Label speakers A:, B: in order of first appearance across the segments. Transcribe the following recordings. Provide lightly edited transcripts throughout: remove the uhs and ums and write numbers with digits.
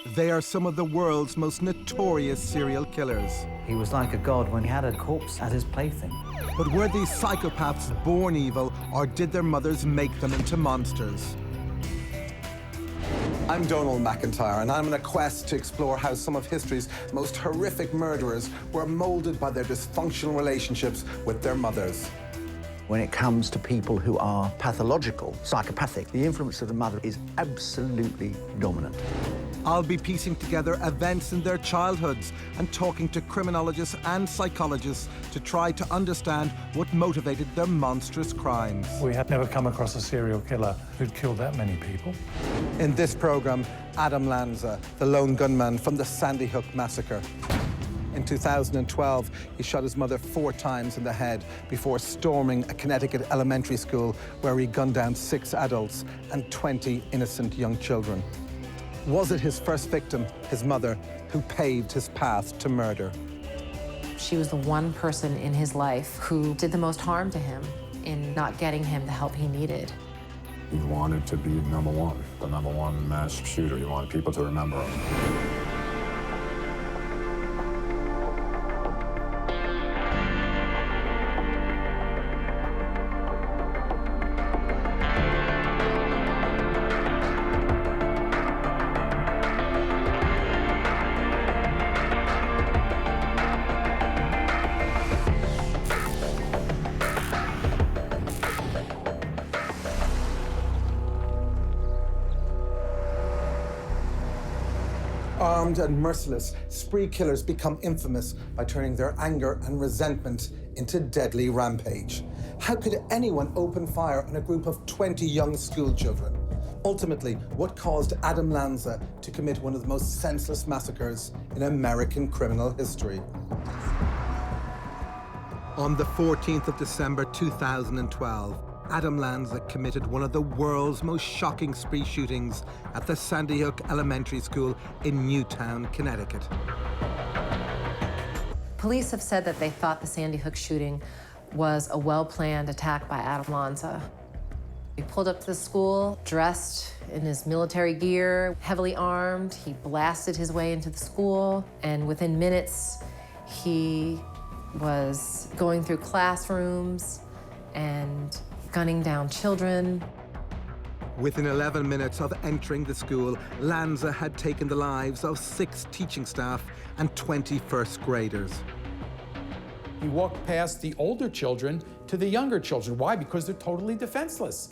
A: They are some of the world's most notorious serial killers.
B: He was like a god when he had a corpse as his plaything.
A: But were these psychopaths born evil, or did their mothers make them into monsters? I'm Donald McIntyre, and I'm on a quest to explore how some of history's most horrific murderers were molded by their dysfunctional relationships with their mothers.
C: When it comes to people who are pathological, psychopathic, the influence of the mother is absolutely dominant.
A: I'll be piecing together events in their childhoods and talking to criminologists and psychologists to try to understand what motivated their monstrous crimes.
D: We had never come across a serial killer who'd killed that many people.
A: In this program, Adam Lanza, the lone gunman from the Sandy Hook massacre. In 2012, he shot his mother 4 times in the head before storming a Connecticut elementary school where he gunned down 6 adults and 20 innocent young children. Was it his first victim, his mother, who paved his path to murder?
E: She was the one person in his life who did the most harm to him in not getting him the help he needed.
F: He wanted to be number one, the number one mass shooter. He wanted people to remember him.
A: Armed and merciless, spree killers become infamous by turning their anger and resentment into deadly rampage. How could anyone open fire on a group of 20 young schoolchildren? Ultimately, what caused Adam Lanza to commit one of the most senseless massacres in American criminal history? On the 14th of December 2012, Adam Lanza committed one of the world's most shocking spree shootings at the Sandy Hook Elementary School in Newtown, Connecticut.
E: Police have said that they thought the Sandy Hook shooting was a well-planned attack by Adam Lanza. He pulled up to the school, dressed in his military gear, heavily armed. He blasted his way into the school, and within minutes, he was going through classrooms and gunning down children.
A: Within 11 minutes of entering the school, Lanza had taken the lives of 6 teaching staff and 20 first graders.
G: He walked past the older children to the younger children. Why? Because they're totally defenseless.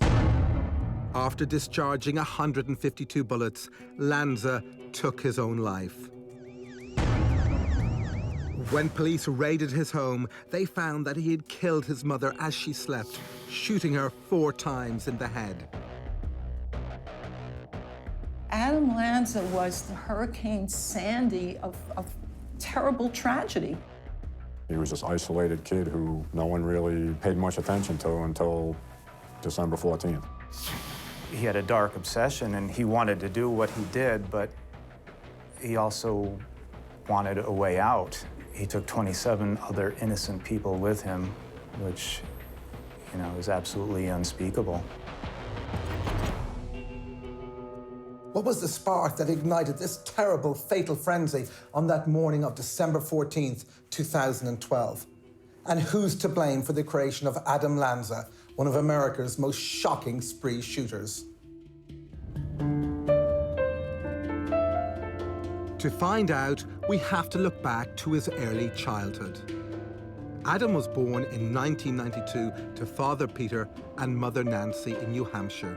A: After discharging 152 bullets, Lanza took his own life. When police raided his home, they found that he had killed his mother as she slept, shooting her 4 times in the head.
H: Adam Lanza was the Hurricane Sandy of terrible tragedy.
F: He was this isolated kid who no one really paid much attention to until December 14th.
I: He had a dark obsession, and he wanted to do what he did, but he also wanted a way out. He took 27 other innocent people with him, which, is absolutely unspeakable.
A: What was the spark that ignited this terrible, fatal frenzy on that morning of December 14th, 2012? And who's to blame for the creation of Adam Lanza, one of America's most shocking spree shooters? To find out, we have to look back to his early childhood. Adam was born in 1992 to Father Peter and Mother Nancy in New Hampshire.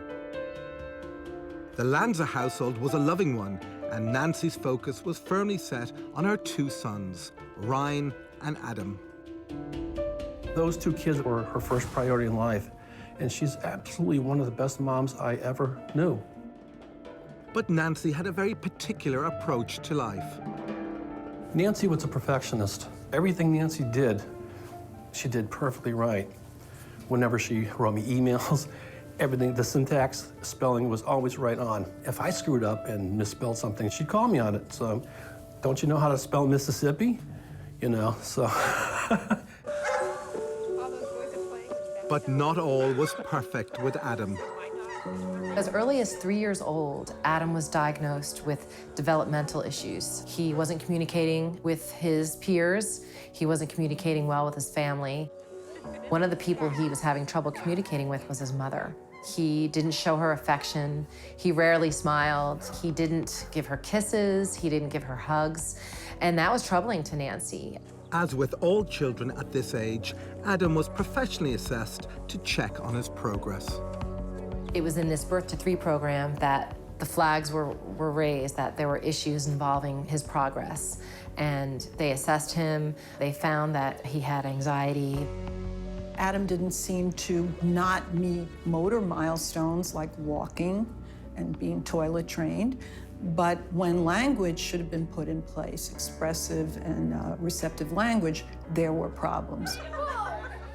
A: The Lanza household was a loving one, and Nancy's focus was firmly set on her 2 sons, Ryan and Adam.
J: Those 2 kids were her first priority in life, and she's absolutely one of the best moms I ever knew.
A: But Nancy had a very particular approach to life.
J: Nancy was a perfectionist. Everything Nancy did, she did perfectly right. Whenever she wrote me emails, everything, the syntax, spelling was always right on. If I screwed up and misspelled something, she'd call me on it. So, don't you know how to spell Mississippi? So.
A: But not all was perfect with Adam.
E: As early as 3 years old, Adam was diagnosed with developmental issues. He wasn't communicating with his peers. He wasn't communicating well with his family. One of the people he was having trouble communicating with was his mother. He didn't show her affection. He rarely smiled. He didn't give her kisses. He didn't give her hugs. And that was troubling to Nancy.
A: As with all children at this age, Adam was professionally assessed to check on his progress.
E: It was in this Birth to 3 program that the flags were raised, that there were issues involving his progress. And they assessed him. They found that he had anxiety.
H: Adam didn't seem to not meet motor milestones like walking and being toilet trained, but when language should have been put in place, expressive and receptive language, there were problems.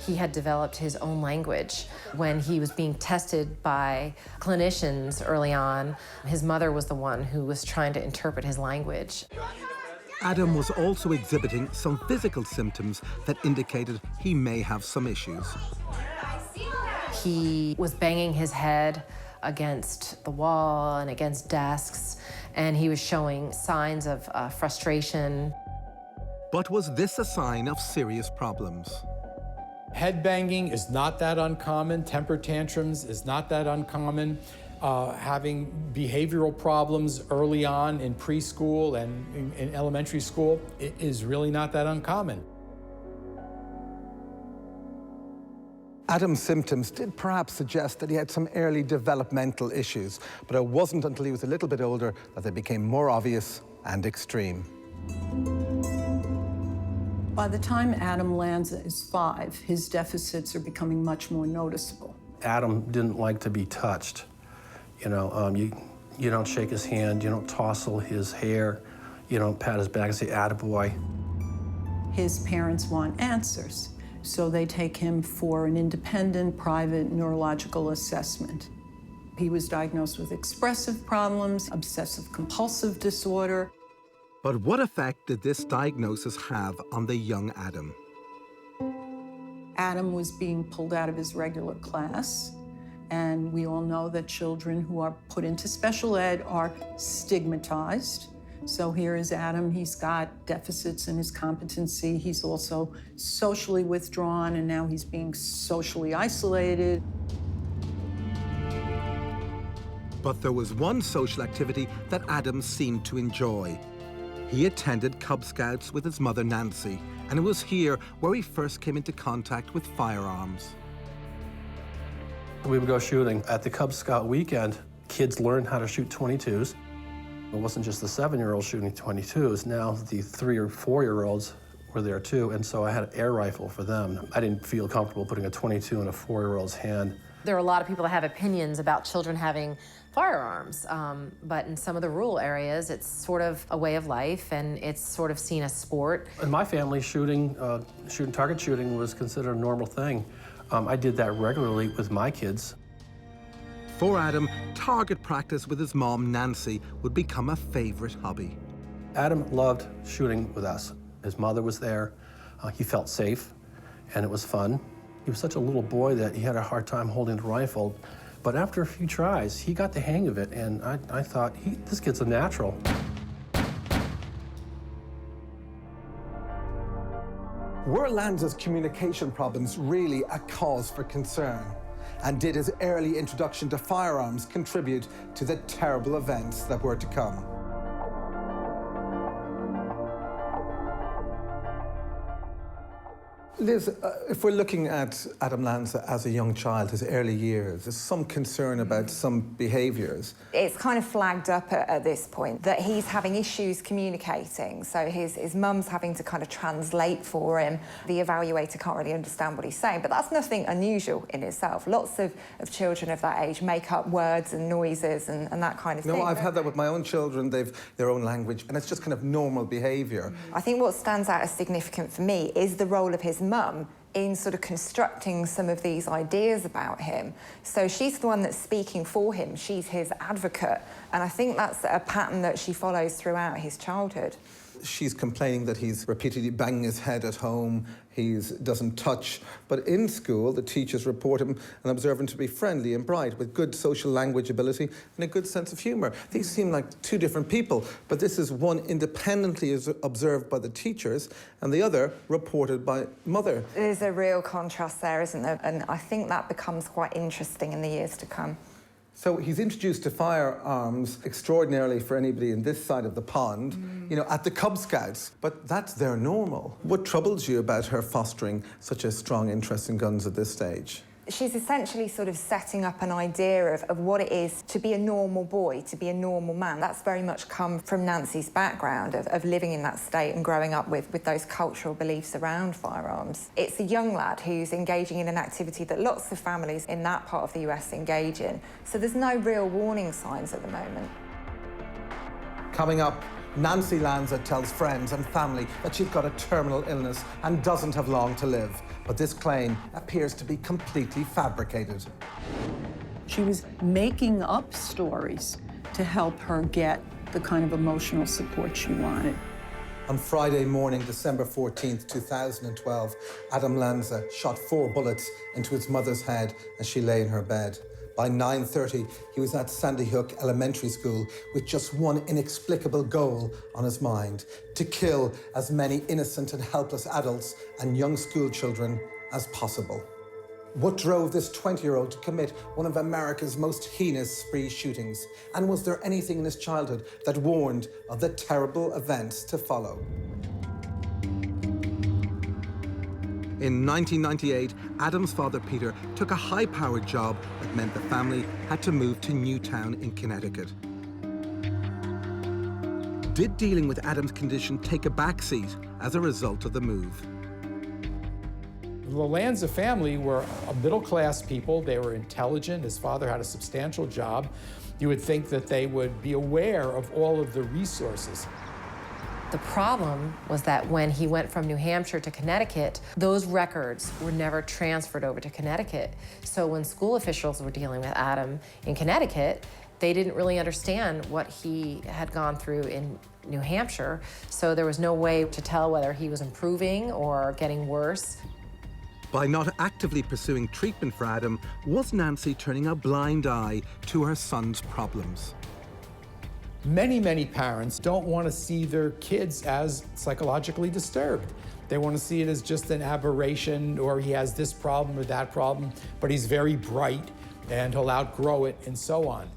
E: He had developed his own language. When he was being tested by clinicians early on, his mother was the one who was trying to interpret his language.
A: Adam was also exhibiting some physical symptoms that indicated he may have some issues.
E: He was banging his head against the wall and against desks, and he was showing signs of frustration.
A: But was this a sign of serious problems?
G: Head banging is not that uncommon. Temper tantrums is not that uncommon. Having behavioral problems early on in preschool and in elementary school is really not that uncommon.
A: Adam's symptoms did perhaps suggest that he had some early developmental issues, but it wasn't until he was a little bit older that they became more obvious and extreme.
H: By the time Adam Lanza is 5, his deficits are becoming much more noticeable.
J: Adam didn't like to be touched. You know, you don't shake his hand, you don't tousle his hair, you don't pat his back and say, "Attaboy."
H: His parents want answers, so they take him for an independent, private neurological assessment. He was diagnosed with expressive problems, obsessive-compulsive disorder.
A: But what effect did this diagnosis have on the young Adam?
H: Adam was being pulled out of his regular class. And we all know that children who are put into special ed are stigmatized. So here is Adam, he's got deficits in his competency. He's also socially withdrawn, and now he's being socially isolated.
A: But there was one social activity that Adam seemed to enjoy. He attended Cub Scouts with his mother, Nancy, and it was here where he first came into contact with firearms.
J: We would go shooting. At the Cub Scout weekend, kids learned how to shoot .22s. It wasn't just the 7-year-olds shooting .22s. Now the 3 or 4-year-olds were there too, and so I had an air rifle for them. I didn't feel comfortable putting a .22 in a 4-year-old's hand.
E: There are a lot of people that have opinions about children having firearms, but in some of the rural areas, it's sort of a way of life, and it's sort of seen as sport.
J: In my family, target shooting was considered a normal thing. I did that regularly with my kids.
A: For Adam, target practice with his mom, Nancy, would become a favorite hobby.
J: Adam loved shooting with us. His mother was there. He felt safe, and it was fun. He was such a little boy that he had a hard time holding the rifle. But after a few tries, he got the hang of it, and I thought, this kid's a natural.
A: Were Lanza's communication problems really a cause for concern? And did his early introduction to firearms contribute to the terrible events that were to come? Liz, if we're looking at Adam Lanza as a young child, his early years, there's some concern about some behaviours.
K: It's kind of flagged up at this point that he's having issues communicating. So his mum's having to kind of translate for him. The evaluator can't really understand what he's saying, but that's nothing unusual in itself. Lots of children of that age make up words and noises and that kind of thing.
A: No, I've had that with my own children. They've their own language, and it's just kind of normal behaviour.
K: I think what stands out as significant for me is the role of his mum in sort of constructing some of these ideas about him. So she's the one that's speaking for him. She's his advocate. And I think that's a pattern that she follows throughout his childhood.
A: She's complaining that he's repeatedly banging his head at home, he doesn't touch. But in school, the teachers report him and observe him to be friendly and bright, with good social language ability and a good sense of humour. These seem like two different people, but this is one independently observed by the teachers and the other reported by mother.
K: There's a real contrast there, isn't there? And I think that becomes quite interesting in the years to come.
A: So he's introduced to firearms extraordinarily for anybody in this side of the pond, you know, at the Cub Scouts. But that's their normal. What troubles you about her fostering such a strong interest in guns at this stage?
K: She's essentially sort of setting up an idea of what it is to be a normal boy, to be a normal man. That's very much come from Nancy's background of living in that state and growing up with those cultural beliefs around firearms. It's a young lad who's engaging in an activity that lots of families in that part of the US engage in. So there's no real warning signs at the moment.
A: Coming up, Nancy Lanza tells friends and family that she's got a terminal illness and doesn't have long to live. But this claim appears to be completely fabricated.
H: She was making up stories to help her get the kind of emotional support she wanted.
A: On Friday morning, December 14th, 2012, Adam Lanza shot 4 bullets into his mother's head as she lay in her bed. By 9:30, he was at Sandy Hook Elementary School with just one inexplicable goal on his mind: to kill as many innocent and helpless adults and young school children as possible. What drove this 20-year-old to commit one of America's most heinous spree shootings? And was there anything in his childhood that warned of the terrible events to follow? In 1998, Adam's father, Peter, took a high-powered job that meant the family had to move to Newtown in Connecticut. Did dealing with Adam's condition take a backseat as a result of the move?
G: The Lanza family were a middle-class people. They were intelligent. His father had a substantial job. You would think that they would be aware of all of the resources.
E: The problem was that when he went from New Hampshire to Connecticut, those records were never transferred over to Connecticut. So when school officials were dealing with Adam in Connecticut, they didn't really understand what he had gone through in New Hampshire. So there was no way to tell whether he was improving or getting worse.
A: By not actively pursuing treatment for Adam, was Nancy turning a blind eye to her son's problems?
G: Many, many parents don't want to see their kids as psychologically disturbed. They want to see it as just an aberration, or he has this problem or that problem, but he's very bright and he'll outgrow it and so on.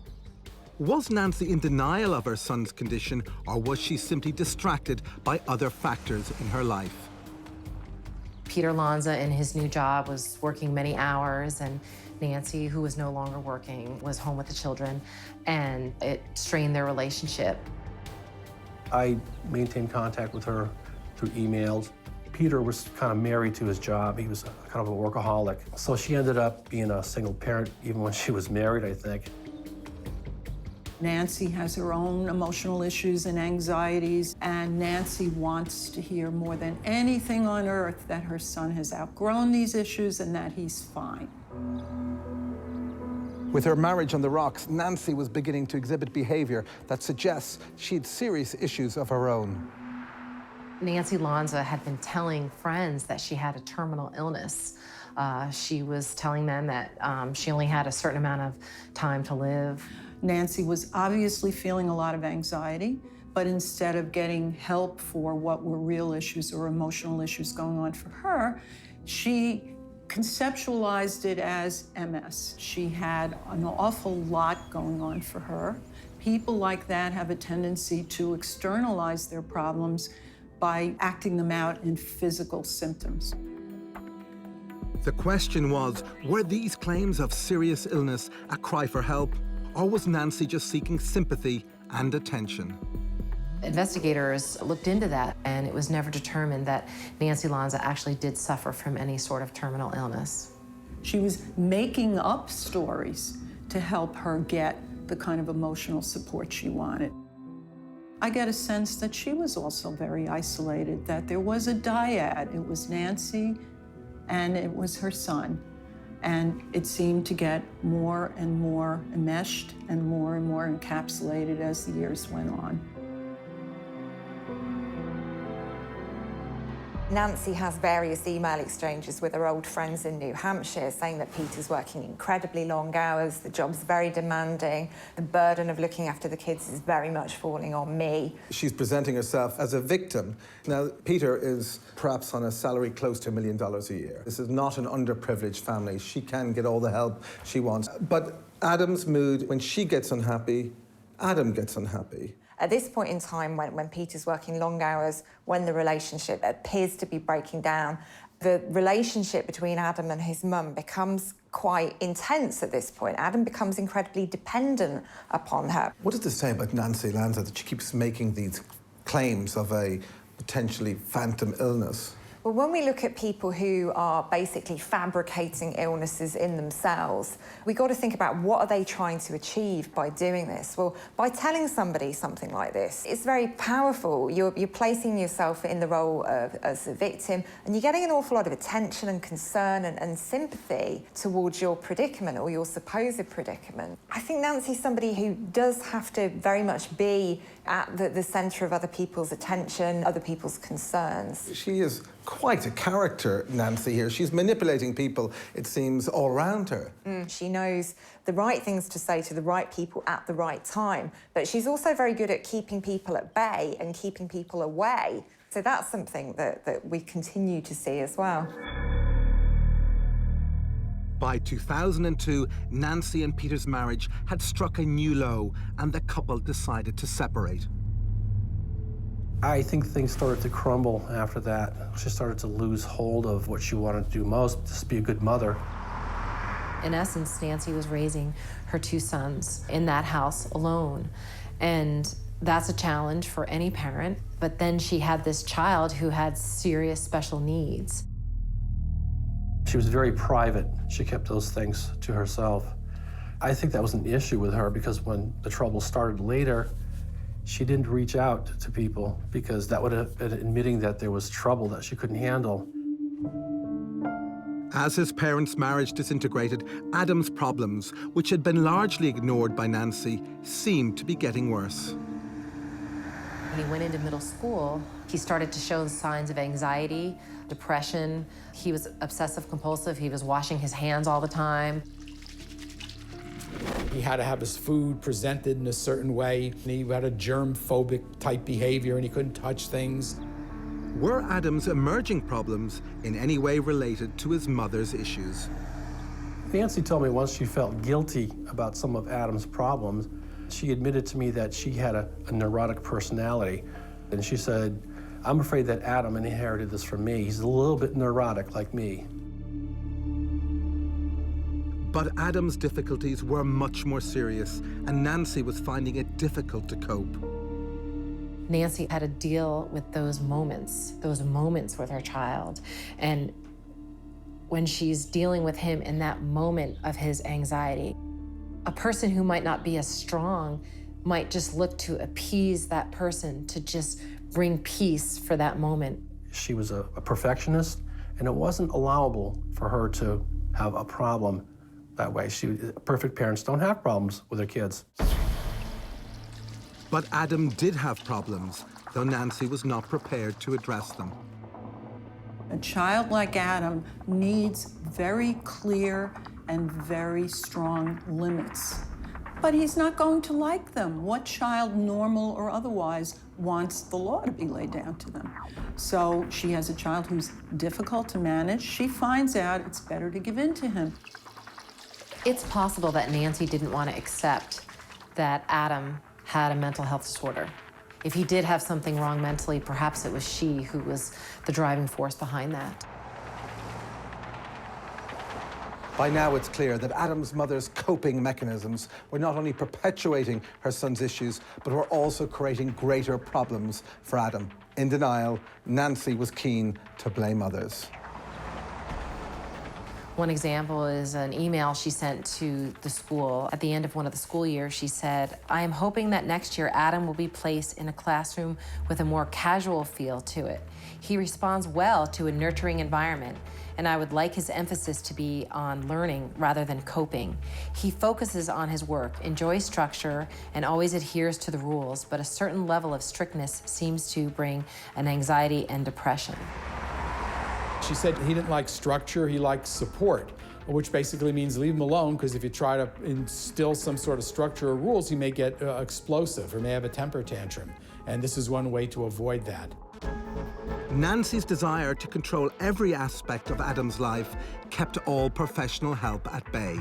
A: Was Nancy in denial of her son's condition, or was she simply distracted by other factors in her life?
E: Peter Lanza in his new job was working many hours, and Nancy, who was no longer working, was home with the children, and it strained their relationship.
J: I maintained contact with her through emails. Peter was kind of married to his job. He was kind of a workaholic. So she ended up being a single parent even when she was married, I think.
H: Nancy has her own emotional issues and anxieties, and Nancy wants to hear more than anything on earth that her son has outgrown these issues and that he's fine.
A: With her marriage on the rocks, Nancy was beginning to exhibit behavior that suggests she had serious issues of her own.
E: Nancy Lanza had been telling friends that she had a terminal illness. She was telling them that she only had a certain amount of time to live.
H: Nancy was obviously feeling a lot of anxiety, but instead of getting help for what were real issues or emotional issues going on for her, she conceptualized it as MS. She had an awful lot going on for her. People like that have a tendency to externalize their problems by acting them out in physical symptoms.
A: The question was, were these claims of serious illness a cry for help, or was Nancy just seeking sympathy and attention?
E: Investigators looked into that, and it was never determined that Nancy Lanza actually did suffer from any sort of terminal illness.
H: She was making up stories to help her get the kind of emotional support she wanted. I get a sense that she was also very isolated, that there was a dyad. It was Nancy and it was her son. And it seemed to get more and more enmeshed and more encapsulated as the years went on.
K: Nancy has various email exchanges with her old friends in New Hampshire saying that Peter's working incredibly long hours, the job's very demanding, the burden of looking after the kids is very much falling on me.
A: She's presenting herself as a victim. Now, Peter is perhaps on a salary close to $1 million a year. This is not an underprivileged family. She can get all the help she wants. But Adam's mood, when she gets unhappy, Adam gets unhappy.
K: At this point in time, when Peter's working long hours, when the relationship appears to be breaking down, the relationship between Adam and his mum becomes quite intense at this point. Adam becomes incredibly dependent upon her.
A: What does this say about Nancy Lanza that she keeps making these claims of a potentially phantom illness?
K: Well, when we look at people who are basically fabricating illnesses in themselves, we've got to think about what are they trying to achieve by doing this? Well, by telling somebody something like this, it's very powerful. You're placing yourself in the role as a victim, and you're getting an awful lot of attention and concern and sympathy towards your predicament or your supposed predicament. I think Nancy's somebody who does have to very much be at the centre of other people's attention, other people's concerns.
A: She is quite a character, Nancy, here. She's manipulating people, it seems, all around her.
K: She knows the right things to say to the right people at the right time, but she's also very good at keeping people at bay and keeping people away. So that's something that we continue to see as well.
A: By 2002, Nancy and Peter's marriage had struck a new low, and the couple decided to separate.
J: I think things started to crumble after that. She started to lose hold of what she wanted to do most, just be a good mother.
E: In essence, Nancy was raising her two sons in that house alone. And that's a challenge for any parent. But then she had this child who had serious special needs.
J: She was very private. She kept those things to herself. I think that was an issue with her because when the trouble started later, she didn't reach out to people because that would have been admitting that there was trouble that she couldn't handle.
A: As his parents' marriage disintegrated, Adam's problems, which had been largely ignored by Nancy, seemed to be getting worse.
E: When he went into middle school, he started to show signs of anxiety, depression. He was obsessive-compulsive. He was washing his hands all the time.
G: He had to have his food presented in a certain way. He had a germ-phobic type behavior and he couldn't touch things.
A: Were Adam's emerging problems in any way related to his mother's issues?
J: Nancy told me once she felt guilty about some of Adam's problems. She admitted to me that she had a neurotic personality. And she said, I'm afraid that Adam inherited this from me. He's a little bit neurotic like me.
A: But Adam's difficulties were much more serious, and Nancy was finding it difficult to cope.
E: Nancy had to deal with those moments with her child. And when she's dealing with him in that moment of his anxiety, a person who might not be as strong might just look to appease that person, to just bring peace for that moment.
J: She was a perfectionist, and it wasn't allowable for her to have a problem that way. Perfect parents don't have problems with their kids.
A: But Adam did have problems, though Nancy was not prepared to address them.
H: A child like Adam needs very clear and very strong limits. But he's not going to like them. What child, normal or otherwise, wants the law to be laid down to them? So she has a child who's difficult to manage. She finds out it's better to give in to him.
E: It's possible that Nancy didn't want to accept that Adam had a mental health disorder. If he did have something wrong mentally, perhaps it was she who was the driving force behind that.
A: By now, it's clear that Adam's mother's coping mechanisms were not only perpetuating her son's issues, but were also creating greater problems for Adam. In denial, Nancy was keen to blame others.
E: One example is an email she sent to the school. At the end of one of the school years, she said, I am hoping that next year Adam will be placed in a classroom with a more casual feel to it. He responds well to a nurturing environment, and I would like his emphasis to be on learning rather than coping. He focuses on his work, enjoys structure, and always adheres to the rules, but a certain level of strictness seems to bring an anxiety and depression.
G: She said he didn't like structure, he liked support, which basically means leave him alone, because if you try to instill some sort of structure or rules, he may get explosive or may have a temper tantrum. And this is one way to avoid that.
A: Nancy's desire to control every aspect of Adam's life kept all professional help at bay.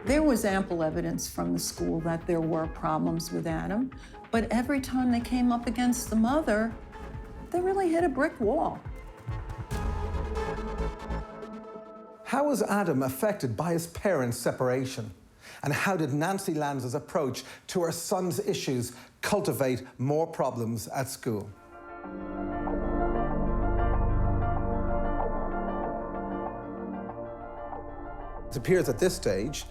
H: There was ample evidence from the school that there were problems with Adam, but every time they came up against the mother, they really hit a brick wall.
A: How was Adam affected by his parents' separation? And how did Nancy Lanza's approach to her son's issues cultivate more problems at school? It appears at this stage,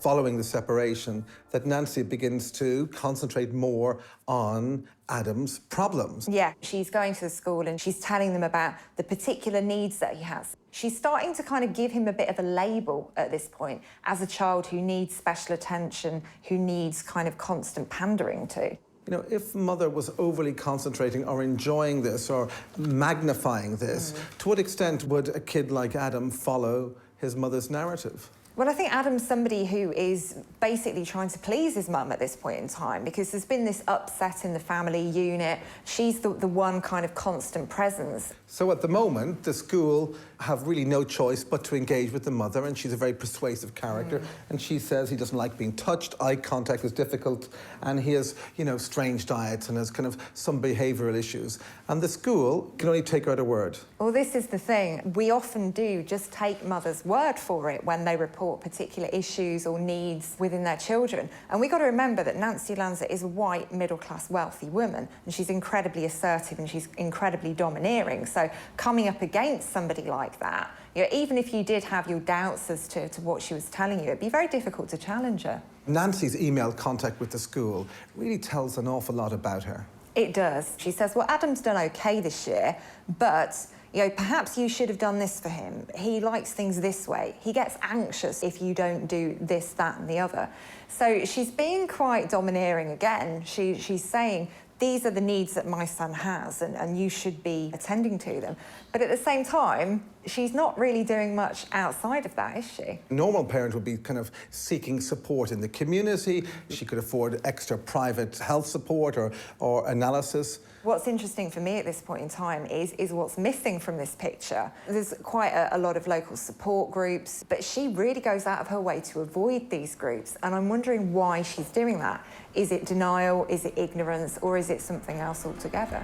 A: following the separation, that Nancy begins to concentrate more on Adam's problems.
K: Yeah, she's going to the school and she's telling them about the particular needs that he has. She's starting to kind of give him a bit of a label at this point as a child who needs special attention, who needs kind of constant pandering to.
A: You know, if mother was overly concentrating or enjoying this or magnifying this, to what extent would a kid like Adam follow his mother's narrative?
K: Well, I think Adam's somebody who is basically trying to please his mum at this point in time, because there's been this upset in the family unit. She's the one kind of constant presence.
A: So at the moment, the school have really no choice but to engage with the mother, and she's a very persuasive character. And she says he doesn't like being touched, eye contact is difficult, and he has, you know, strange diets and has kind of some behavioural issues. And the school can only take her at her word.
K: Well, this is the thing. We often do just take mother's word for it when they report particular issues or needs within their children. And we've got to remember that Nancy Lanza is a white, middle-class, wealthy woman, and she's incredibly assertive and she's incredibly domineering. So coming up against somebody like that, you know, even if you did have your doubts as to what she was telling you, it'd be very difficult to challenge her.
A: Nancy's email contact with the school really tells an awful lot about her.
K: It does. She says, well, Adam's done okay this year, but you know, perhaps you should have done this for him. He likes things this way. He gets anxious if you don't do this, that, and the other. So she's being quite domineering again. She's saying, these are the needs that my son has, and you should be attending to them. But at the same time, she's not really doing much outside of that, is she?
A: A normal parent would be kind of seeking support in the community. She could afford extra private health support or analysis.
K: What's interesting for me at this point in time is what's missing from this picture. There's quite a lot of local support groups, but she really goes out of her way to avoid these groups, and I'm wondering why she's doing that. Is it denial, is it ignorance, or is it something else altogether?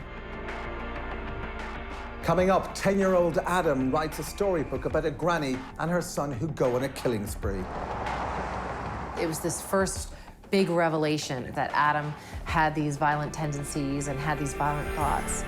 A: Coming up, 10-year-old Adam writes a storybook about a granny and her son who go on a killing spree.
E: It was this first big revelation that Adam had these violent tendencies and had these violent thoughts.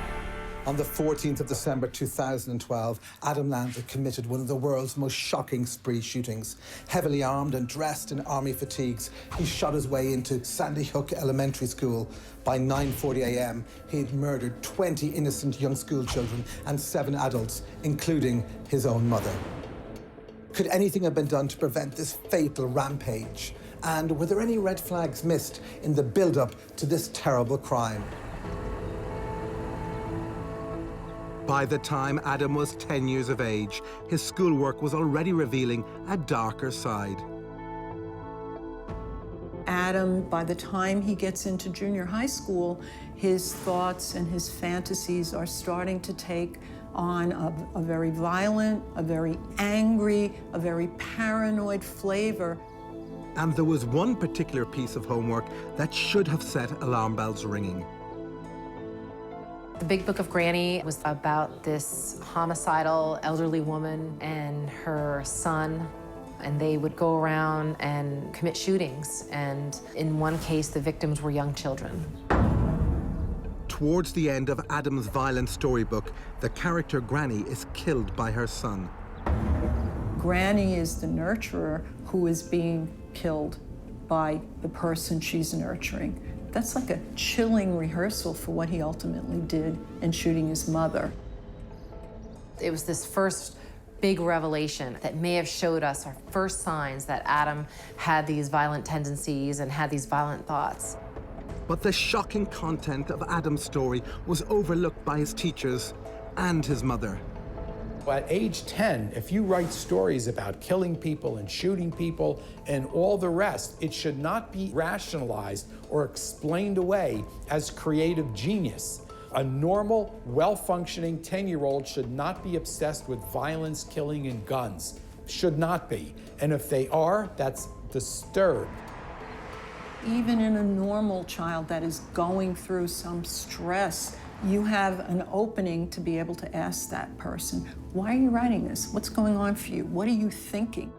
A: On the 14th of December 2012, Adam Lanza committed one of the world's most shocking spree shootings. Heavily armed and dressed in army fatigues, he shot his way into Sandy Hook Elementary School. By 9:40 a.m., he had murdered 20 innocent young school children and 7 adults, including his own mother. Could anything have been done to prevent this fatal rampage? And were there any red flags missed in the build-up to this terrible crime? By the time Adam was 10 years of age, his schoolwork was already revealing a darker side.
H: Adam, by the time he gets into junior high school, his thoughts and his fantasies are starting to take on a very violent, a very angry, a very paranoid flavor.
A: And there was one particular piece of homework that should have set alarm bells ringing.
E: The Big Book of Granny was about this homicidal elderly woman and her son, and they would go around and commit shootings, and in one case, the victims were young children.
A: Towards the end of Adam's violent storybook, the character Granny is killed by her son.
H: Granny is the nurturer who is being killed by the person she's nurturing. That's like a chilling rehearsal for what he ultimately did in shooting his mother.
E: It was this first big revelation that may have showed us our first signs that Adam had these violent tendencies and had these violent thoughts.
A: But the shocking content of Adam's story was overlooked by his teachers and his mother.
G: At age 10, if you write stories about killing people and shooting people and all the rest, it should not be rationalized or explained away as creative genius. A normal, well-functioning 10-year-old should not be obsessed with violence, killing, and guns. Should not be. And if they are, that's disturbed.
H: Even in a normal child that is going through some stress, you have an opening to be able to ask that person, why are you writing this? What's going on for you? What are you thinking?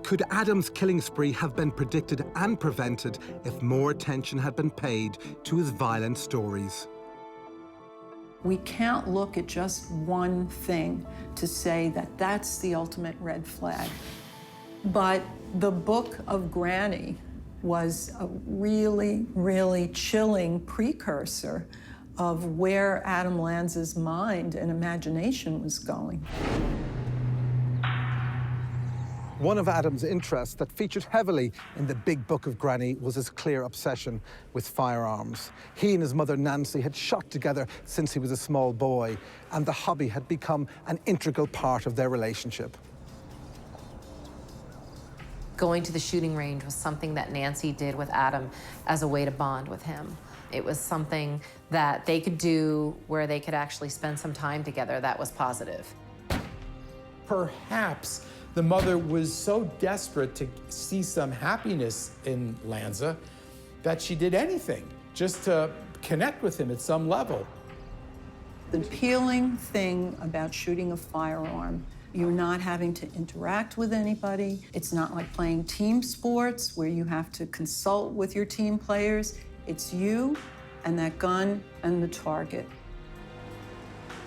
A: Could Adam's killing spree have been predicted and prevented if more attention had been paid to his violent stories?
H: We can't look at just one thing to say that that's the ultimate red flag. But the Book of Granny was a really, really chilling precursor of where Adam Lanza's mind and imagination was going.
A: One of Adam's interests that featured heavily in the Big Book of Granny was his clear obsession with firearms. He and his mother Nancy had shot together since he was a small boy, and the hobby had become an integral part of their relationship.
E: Going to the shooting range was something that Nancy did with Adam as a way to bond with him. It was something that they could do where they could actually spend some time together that was positive.
G: Perhaps the mother was so desperate to see some happiness in Lanza that she did anything just to connect with him at some level.
H: The appealing thing about shooting a firearm, you're not having to interact with anybody. It's not like playing team sports where you have to consult with your team players. It's you and that gun and the target.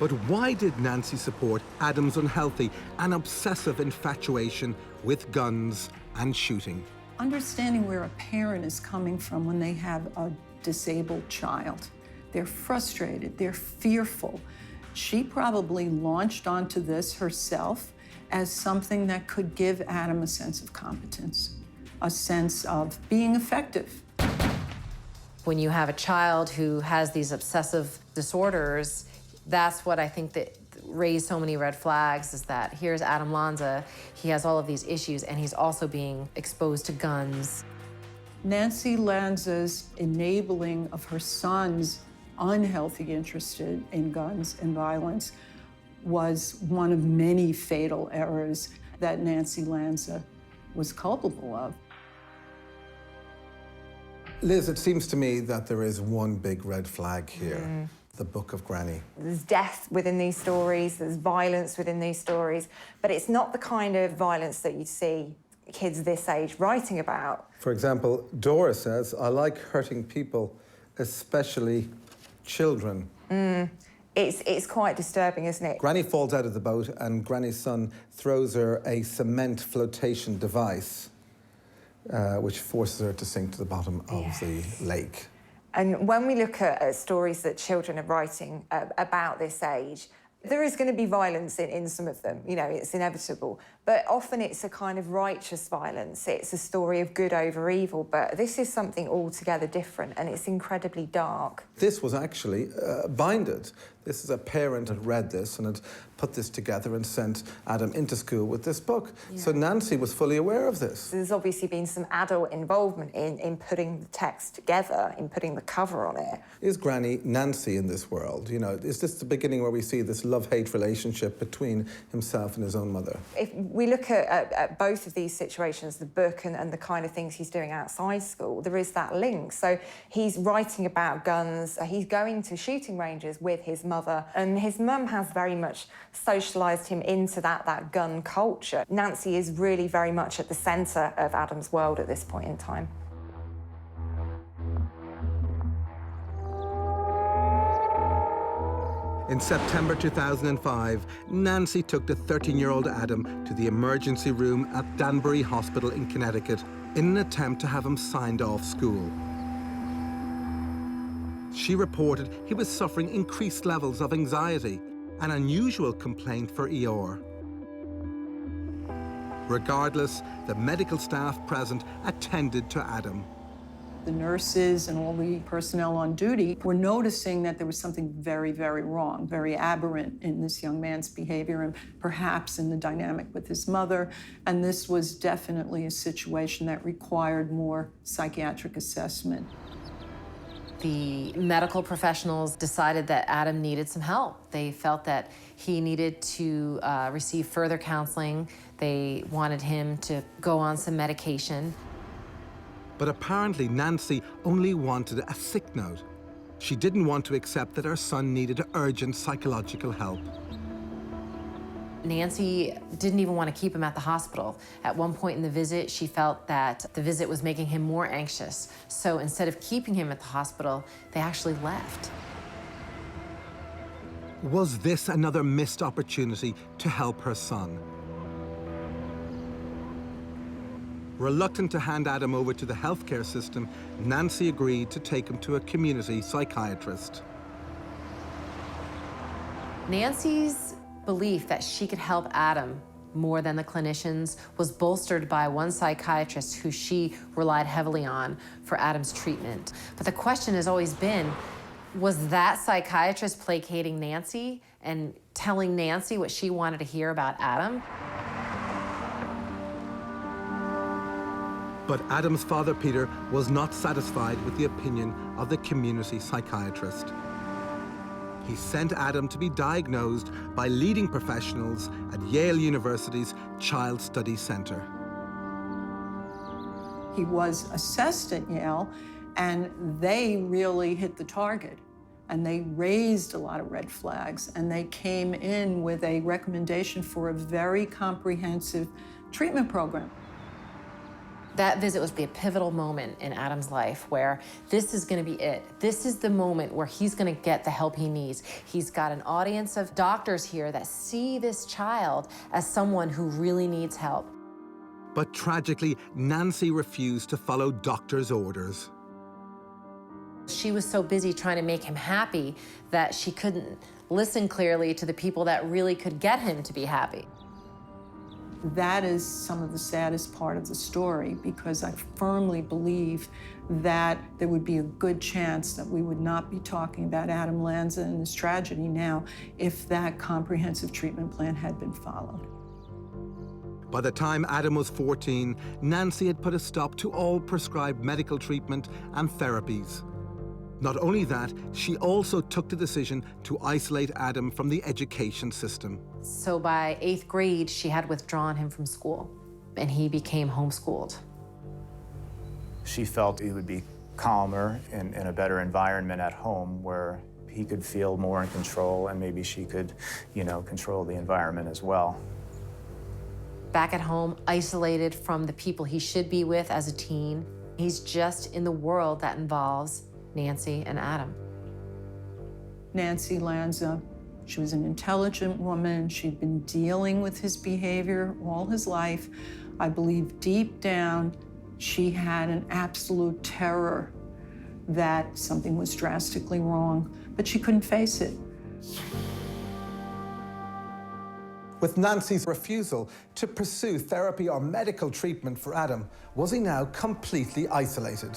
A: But why did Nancy support Adam's unhealthy and obsessive infatuation with guns and shooting?
H: Understanding where a parent is coming from when they have a disabled child. They're frustrated, they're fearful. She probably launched onto this herself as something that could give Adam a sense of competence, a sense of being effective.
E: When you have a child who has these obsessive disorders, that's what I think that raised so many red flags, is that here's Adam Lanza, he has all of these issues, and he's also being exposed to guns.
H: Nancy Lanza's enabling of her son's unhealthy interest in guns and violence was one of many fatal errors that Nancy Lanza was culpable of.
A: Liz, it seems to me that there is one big red flag here, the Book of Granny.
K: There's death within these stories, there's violence within these stories, but it's not the kind of violence that you'd see kids this age writing about.
A: For example, Dora says, I like hurting people, especially children.
K: It's quite disturbing, isn't it?
A: Granny falls out of the boat and Granny's son throws her a cement flotation device, which forces her to sink to the bottom of the lake.
K: And when we look at stories that children are writing about this age, there is going to be violence in some of them, you know, it's inevitable. But often it's a kind of righteous violence. It's a story of good over evil, but this is something altogether different, and it's incredibly dark.
A: This was actually binded. This is a parent had read this and had put this together and sent Adam into school with this book. Yeah. So Nancy was fully aware of this.
K: There's obviously been some adult involvement in putting the text together, in putting the cover on it.
A: Is Granny Nancy in this world? You know, is this the beginning where we see this love-hate relationship between himself and his own mother?
K: If we look at both of these situations, the book and the kind of things he's doing outside school, there is that link. So he's writing about guns, he's going to shooting ranges with his mother, and his mum has very much socialised him into that gun culture. Nancy is really very much at the centre of Adam's world at this point in time.
A: In September 2005, Nancy took the 13-year-old Adam to the emergency room at Danbury Hospital in Connecticut in an attempt to have him signed off school. She reported he was suffering increased levels of anxiety, an unusual complaint for ER. Regardless, the medical staff present attended to Adam.
H: The nurses and all the personnel on duty were noticing that there was something very, very wrong, very aberrant in this young man's behavior and perhaps in the dynamic with his mother. And this was definitely a situation that required more psychiatric assessment.
E: The medical professionals decided that Adam needed some help. They felt that he needed to receive further counseling. They wanted him to go on some medication.
A: But apparently Nancy only wanted a sick note. She didn't want to accept that her son needed urgent psychological help.
E: Nancy didn't even want to keep him at the hospital. At one point in the visit, she felt that the visit was making him more anxious. So instead of keeping him at the hospital, they actually left.
A: Was this another missed opportunity to help her son? Reluctant to hand Adam over to the healthcare system, Nancy agreed to take him to a community psychiatrist.
E: Nancy's belief that she could help Adam more than the clinicians was bolstered by one psychiatrist who she relied heavily on for Adam's treatment. But the question has always been, was that psychiatrist placating Nancy and telling Nancy what she wanted to hear about Adam?
A: But Adam's father, Peter, was not satisfied with the opinion of the community psychiatrist. He sent Adam to be diagnosed by leading professionals at Yale University's Child Study Center.
H: He was assessed at Yale, and they really hit the target. And they raised a lot of red flags, and they came in with a recommendation for a very comprehensive treatment program.
E: That visit was a pivotal moment in Adam's life where this is going to be it. This is the moment where he's going to get the help he needs. He's got an audience of doctors here that see this child as someone who really needs help.
A: But tragically, Nancy refused to follow doctors' orders.
E: She was so busy trying to make him happy that she couldn't listen clearly to the people that really could get him to be happy.
H: That is some of the saddest part of the story, because I firmly believe that there would be a good chance that we would not be talking about Adam Lanza and this tragedy now if that comprehensive treatment plan had been followed.
A: By the time Adam was 14, Nancy had put a stop to all prescribed medical treatment and therapies. Not only that, she also took the decision to isolate Adam from the education system.
E: So by 8th grade, she had withdrawn him from school, and he became homeschooled.
I: She felt he would be calmer in a better environment at home where he could feel more in control, and maybe she could, control the environment as well.
E: Back at home, isolated from the people he should be with as a teen, he's just in the world that involves Nancy and Adam.
H: Nancy Lanza, she was an intelligent woman. She'd been dealing with his behavior all his life. I believe deep down, she had an absolute terror that something was drastically wrong, but she couldn't face it.
A: With Nancy's refusal to pursue therapy or medical treatment for Adam, was he now completely isolated?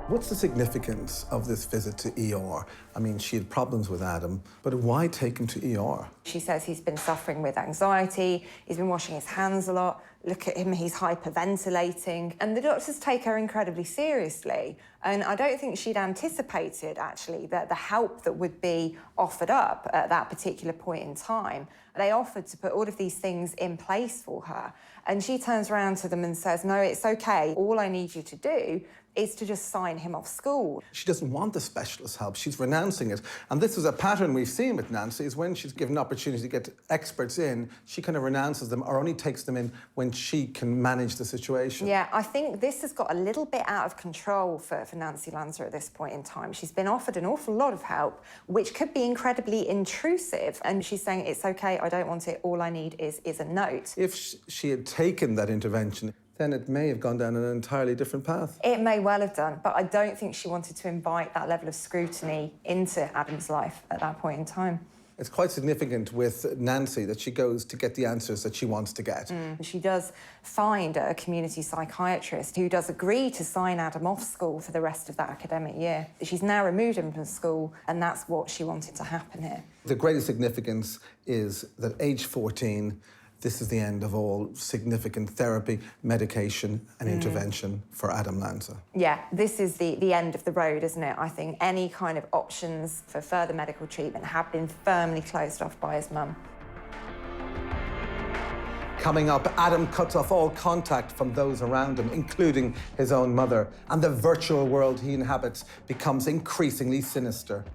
A: What's the significance of this visit to ER? I mean, she had problems with Adam, but why take him to ER?
K: She says he's been suffering with anxiety, he's been washing his hands a lot, look at him, he's hyperventilating. And the doctors take her incredibly seriously. And I don't think she'd anticipated, actually, that the help that would be offered up at that particular point in time. They offered to put all of these things in place for her. And she turns around to them and says, no, it's okay. All I need you to do is to just sign him off school.
A: She doesn't want the specialist help. She's renouncing it. And this is a pattern we've seen with Nancy, is when she's given opportunity to get experts in, she kind of renounces them or only takes them in when she can manage the situation.
K: Yeah, I think this has got a little bit out of control for Nancy Lanza at this point in time. She's been offered an awful lot of help, which could be incredibly intrusive. And she's saying, it's okay, I don't want it, all I need is a note.
A: If she had taken that intervention, then it may have gone down an entirely different path.
K: It may well have done, but I don't think she wanted to invite that level of scrutiny into Adam's life at that point in time.
A: It's quite significant with Nancy that she goes to get the answers that she wants to get.
K: She does find a community psychiatrist who does agree to sign Adam off school for the rest of that academic year. She's now removed him from school, and that's what she wanted to happen here.
A: The greatest significance is that age 14, this is the end of all significant therapy, medication and intervention for Adam Lanza.
K: Yeah, this is the end of the road, isn't it? I think any kind of options for further medical treatment have been firmly closed off by his mum.
A: Coming up, Adam cuts off all contact from those around him, including his own mother, and the virtual world he inhabits becomes increasingly sinister.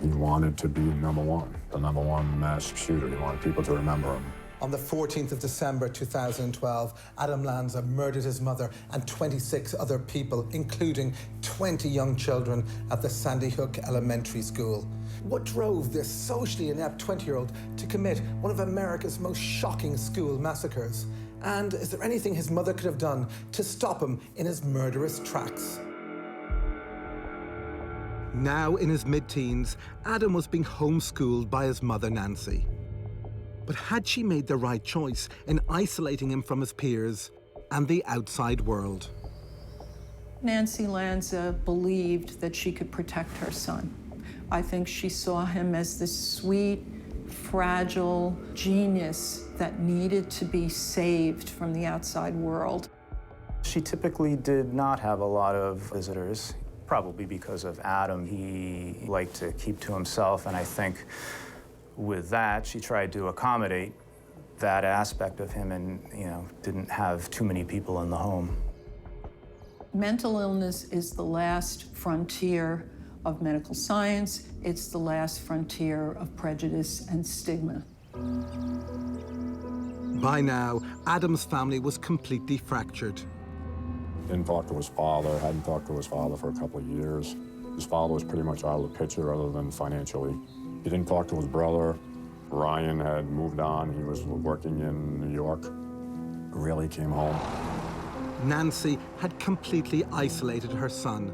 F: He wanted to be number one, the number one mass shooter. He wanted people to remember him.
A: On the 14th of December 2012, Adam Lanza murdered his mother and 26 other people, including 20 young children at the Sandy Hook Elementary School. What drove this socially inept 20-year-old to commit one of America's most shocking school massacres? And is there anything his mother could have done to stop him in his murderous tracks? Now in his mid-teens, Adam was being homeschooled by his mother, Nancy. But had she made the right choice in isolating him from his peers and the outside world?
H: Nancy Lanza believed that she could protect her son. I think she saw him as this sweet, fragile genius that needed to be saved from the outside world.
I: She typically did not have a lot of visitors, probably because of Adam. He liked to keep to himself, and I think with that, she tried to accommodate that aspect of him and, didn't have too many people in the home.
H: Mental illness is the last frontier of medical science. It's the last frontier of prejudice and stigma.
A: By now, Adam's family was completely fractured.
F: Didn't talk to his father, hadn't talked to his father for a couple of years. His father was pretty much out of the picture other than financially. He didn't talk to his brother. Ryan had moved on. He was working in New York. Really came home.
A: Nancy had completely isolated her son.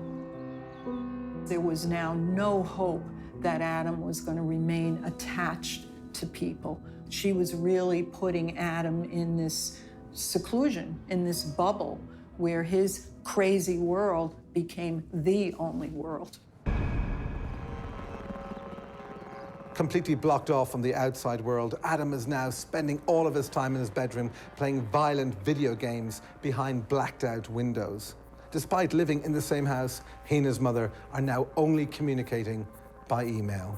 H: There was now no hope that Adam was going to remain attached to people. She was really putting Adam in this seclusion, in this bubble, where his crazy world became the only world.
A: Completely blocked off from the outside world, Adam is now spending all of his time in his bedroom playing violent video games behind blacked out windows. Despite living in the same house, he and his mother are now only communicating by email.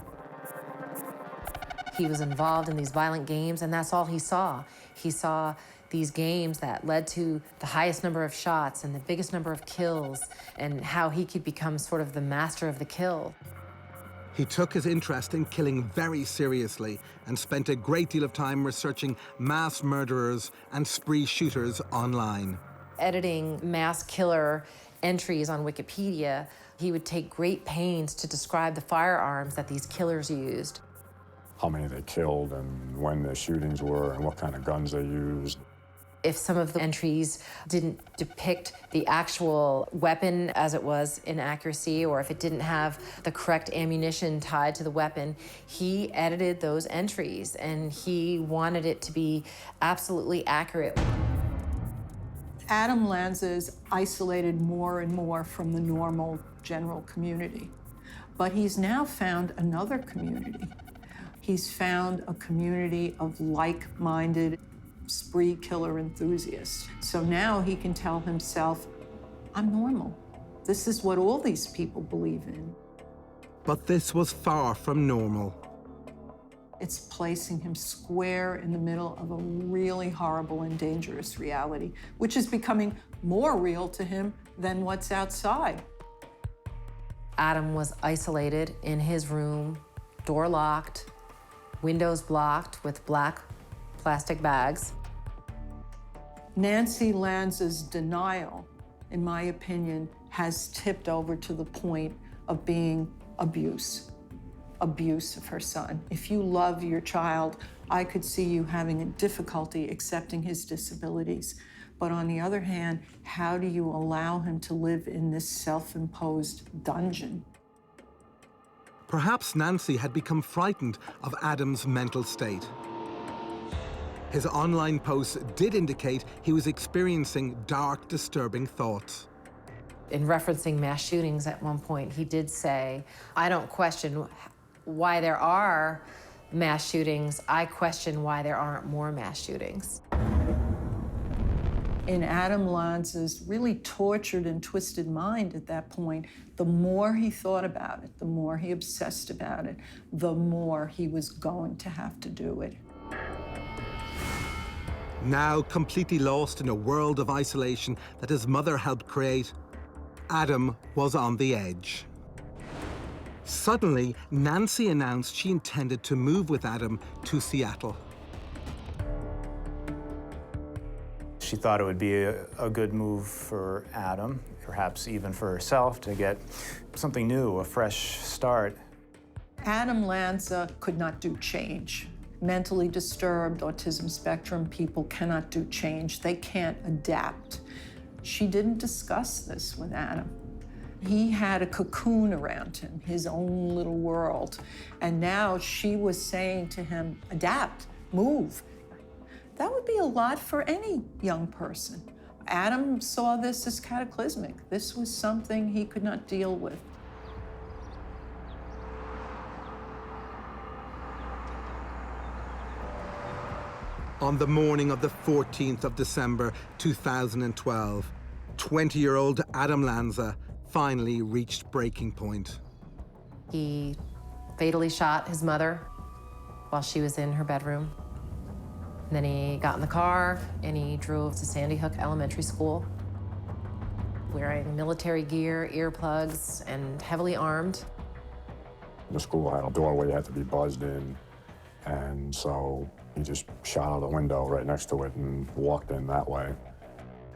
E: He was involved in these violent games, and that's all he saw. He saw these games that led to the highest number of shots and the biggest number of kills, and how he could become sort of the master of the kill.
A: He took his interest in killing very seriously and spent a great deal of time researching mass murderers and spree shooters online.
E: Editing mass killer entries on Wikipedia, he would take great pains to describe the firearms that these killers used.
F: How many they killed and when their shootings were and what kind of guns they used.
E: If some of the entries didn't depict the actual weapon as it was in accuracy, or if it didn't have the correct ammunition tied to the weapon, he edited those entries, and he wanted it to be absolutely accurate.
H: Adam Lanza is isolated more and more from the normal general community, but he's now found another community. He's found a community of like-minded spree killer enthusiasts. So now he can tell himself, I'm normal. This is what all these people believe in.
A: But this was far from normal.
H: It's placing him square in the middle of a really horrible and dangerous reality, which is becoming more real to him than what's outside.
E: Adam was isolated in his room, door locked, windows blocked with black plastic bags.
H: Nancy Lanza's denial, in my opinion, has tipped over to the point of being abuse of her son. If you love your child, I could see you having a difficulty accepting his disabilities. But on the other hand, how do you allow him to live in this self-imposed dungeon?
A: Perhaps Nancy had become frightened of Adam's mental state. His online posts did indicate he was experiencing dark, disturbing thoughts.
E: In referencing mass shootings at one point, he did say, "I don't question why there are mass shootings. I question why there aren't more mass shootings."
H: In Adam Lanza's really tortured and twisted mind at that point, the more he thought about it, the more he obsessed about it, the more he was going to have to do it.
A: Now completely lost in a world of isolation that his mother helped create, Adam was on the edge. Suddenly, Nancy announced she intended to move with Adam to Seattle.
I: She thought it would be a good move for Adam, perhaps even for herself, to get something new, a fresh start.
H: Adam Lanza could not do change. Mentally disturbed, autism spectrum people cannot do change. They can't adapt. She didn't discuss this with Adam. He had a cocoon around him, his own little world. And now she was saying to him, adapt, move. That would be a lot for any young person. Adam saw this as cataclysmic. This was something he could not deal with.
A: On the morning of the 14th of December 2012, 20-year-old Adam Lanza finally reached breaking point.
E: He fatally shot his mother while she was in her bedroom. And then he got in the car and he drove to Sandy Hook Elementary School, wearing military gear, earplugs, and heavily armed.
F: The school had a doorway that had to be buzzed in, and so he just shot out the window right next to it and walked in that way.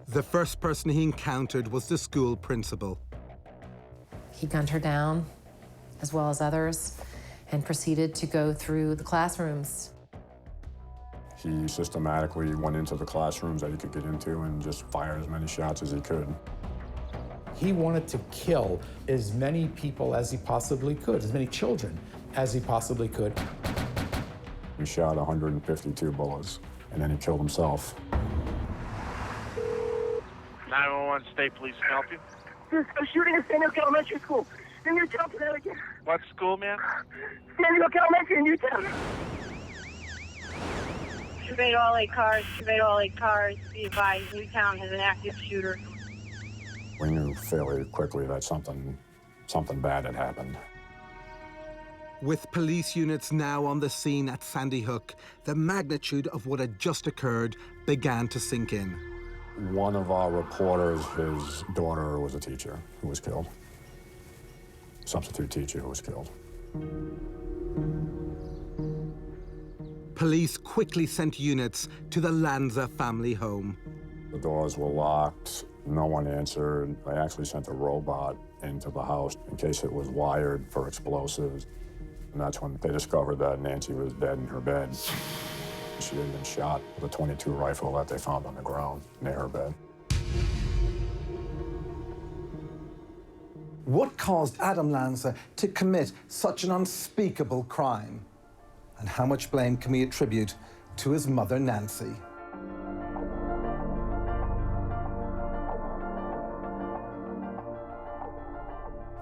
A: The first person he encountered was the school principal.
E: He gunned her down, as well as others, and proceeded to go through the classrooms.
F: He systematically went into the classrooms that he could get into and just fired as many shots as he could.
G: He wanted to kill as many people as he possibly could, as many children as he possibly could.
F: He shot 152 bullets, and then he killed himself.
L: 911 State Police, can I help you?
M: There's a shooting at Sandy Hook Elementary School in Newtown, Connecticut.
L: What school, ma'am?
M: Sandy Hook Elementary in Newtown.
N: Surveyed all 8 cars, surveyed all 8 cars. Be advised, Newtown has an active shooter.
F: We knew fairly quickly that something bad had happened.
A: With police units now on the scene at Sandy Hook, the magnitude of what had just occurred began to sink in.
F: One of our reporters, his daughter was a teacher who was killed. Substitute teacher who was killed.
A: Police quickly sent units to the Lanza family home.
F: The doors were locked, no one answered. They actually sent a robot into the house in case it was wired for explosives. And that's when they discovered that Nancy was dead in her bed. She had been shot with a .22 rifle that they found on the ground near her bed.
A: What caused Adam Lanza to commit such an unspeakable crime? And how much blame can we attribute to his mother, Nancy?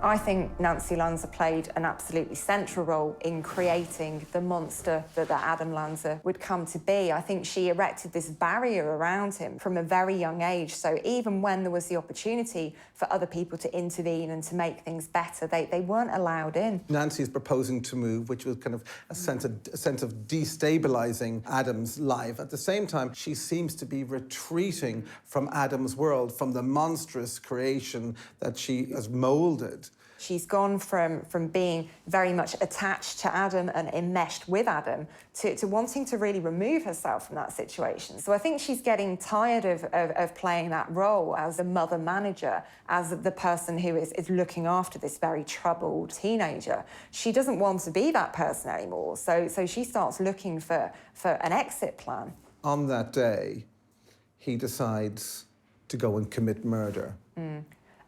K: I think Nancy Lanza played an absolutely central role in creating the monster that Adam Lanza would come to be. I think she erected this barrier around him from a very young age. So even when there was the opportunity for other people to intervene and to make things better, they weren't allowed in.
A: Nancy's proposing to move, which was kind of a sense of destabilizing Adam's life. At the same time, she seems to be retreating from Adam's world, from the monstrous creation that she has molded.
K: She's gone from being very much attached to Adam and enmeshed with Adam to wanting to really remove herself from that situation. So I think she's getting tired of playing that role as a mother manager, as the person who is looking after this very troubled teenager. She doesn't want to be that person anymore. So she starts looking for an exit plan.
A: On that day, he decides to go and commit murder.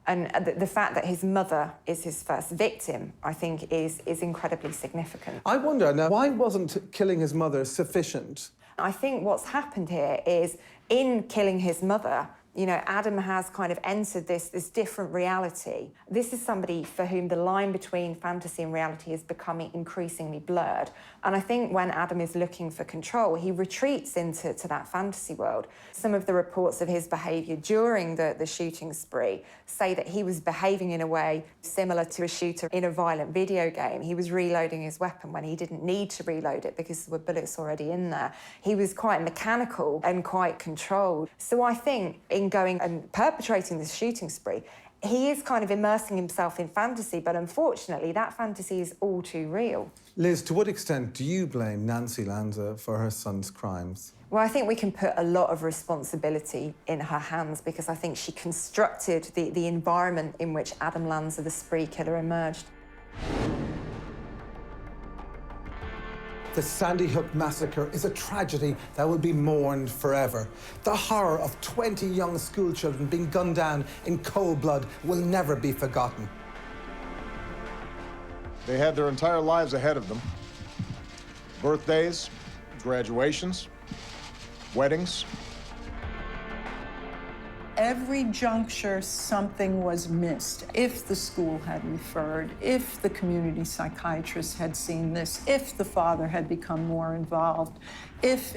K: And the fact that his mother is his first victim, I think, is incredibly significant.
A: I wonder, now, why wasn't killing his mother sufficient?
K: I think what's happened here is, in killing his mother, you know, Adam has kind of entered this different reality. This is somebody for whom the line between fantasy and reality is becoming increasingly blurred. And I think when Adam is looking for control, he retreats into that fantasy world. Some of the reports of his behaviour during the shooting spree say that he was behaving in a way similar to a shooter in a violent video game. He was reloading his weapon when he didn't need to reload it because there were bullets already in there. He was quite mechanical and quite controlled. So I think in going and perpetrating this shooting spree, he is kind of immersing himself in fantasy, but unfortunately that fantasy is all too real.
A: Liz, to what extent do you blame Nancy Lanza for her son's crimes?
K: Well, I think we can put a lot of responsibility in her hands because I think she constructed the environment in which Adam Lanza, the spree killer, emerged.
A: The Sandy Hook massacre is a tragedy that will be mourned forever. The horror of 20 young schoolchildren being gunned down in cold blood will never be forgotten.
O: They had their entire lives ahead of them. Birthdays, graduations, weddings.
H: Every juncture, something was missed. If the school had referred, if the community psychiatrist had seen this, if the father had become more involved, if.